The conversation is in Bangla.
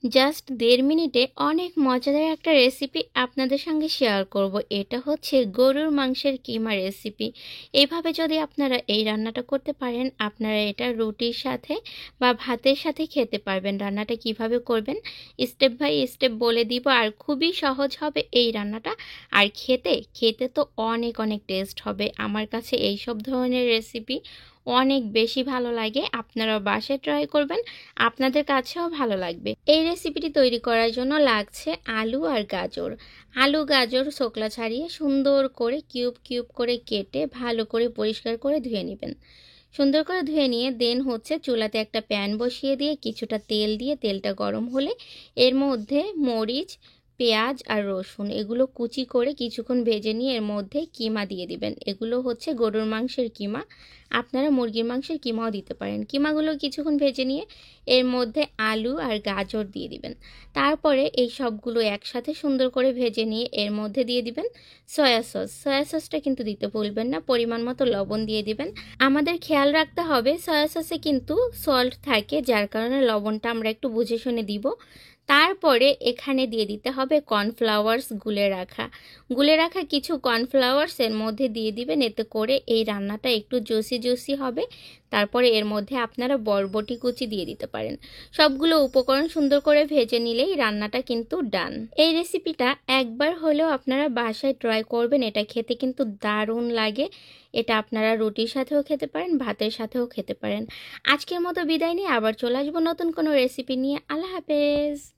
জাস্ট ১.৫ মিনিটে অনেক মজাদার একটা রেসিপি আপনাদের সঙ্গে শেয়ার করব। এটা হচ্ছে গরুর মাংসের কিমা রেসিপি। এইভাবে যদি আপনারা এই রান্নাটা করতে পারেন, আপনারা এটা রুটির সাথে বা ভাতের সাথে খেতে পারবেন। রান্নাটা কিভাবে করবেন স্টেপ বাই স্টেপ বলে দিব, আর খুবই সহজ হবে এই রান্নাটা। আর খেতে খেতে তো অনেক অনেক টেস্ট হবে। আমার কাছে এই সব ধরনের রেসিপি অনেক বেশি ভালো লাগে। আপনারা বাসায় ট্রাই করবেন, আপনাদের কাছেও ভালো লাগবে। এই রেসিপিটি তৈরি করার জন্য লাগছে আলু আর গাজর। আলু গাজর ছোকলা ছাড়িয়ে সুন্দর করে কিউব কিউব করে কেটে ভালো করে পরিষ্কার করে ধুয়ে নেবেন। সুন্দর করে ধুয়ে নিয়ে দেন হচ্ছে চুলাতে একটা প্যান বসিয়ে দিয়ে কিছুটা তেল দিয়ে তেলটা গরম হলে এর মধ্যে মরিচ, পেঁয়াজ আর রসুন এগুলো কুচি করে কিছুক্ষণ ভেজে নিয়ে এর মধ্যে কিমা দিয়ে দিবেন। এগুলো হচ্ছে গরুর মাংসের কিমা, আপনারা মুরগির মাংসের কিমাও দিতে পারেন। কিমাগুলো কিছুক্ষণ ভেজে নিয়ে এর মধ্যে আলু আর গাজর দিয়ে দিবেন। তারপরে এই সবগুলো একসাথে সুন্দর করে ভেজে নিয়ে এর মধ্যে দিয়ে দিবেন সয়া সস। সয়া সসটা কিন্তু দিতে ভুলবেন না, পরিমাণ মতো লবণ দিয়ে দিবেন। আমাদের খেয়াল রাখতে হবে সয়া সসে কিন্তু সল্ট থাকে, যার কারণে লবণটা আমরা একটু বুঝে শুনে দিব। তারপরে এখানে দিয়ে দিতে হবে কর্নফ্লাওয়ার্স গুলে রাখা কিছু কর্নফ্লাওয়ার্স এর মধ্যে দিয়ে দিবেন, এতে করে এই রান্নাটা একটু জুসি জুসি হবে। তারপরে এর মধ্যে আপনারা বরবটি কুচি দিয়ে দিতে পারেন। সবগুলো উপকরণ সুন্দর করে ভেজে নিলেই রান্নাটা কিন্তু ডান। এই রেসিপিটা একবার হলেও আপনারা বাসায় ট্রাই করবেন, এটা খেতে কিন্তু দারুণ লাগে। এটা আপনারা রুটির সাথেও খেতে পারেন, ভাতের সাথেও খেতে পারেন। আজকের মতো বিদায় নিয়ে আবার চলে আসবো নতুন কোনো রেসিপি নিয়ে। আল্লাহ হাফেজ।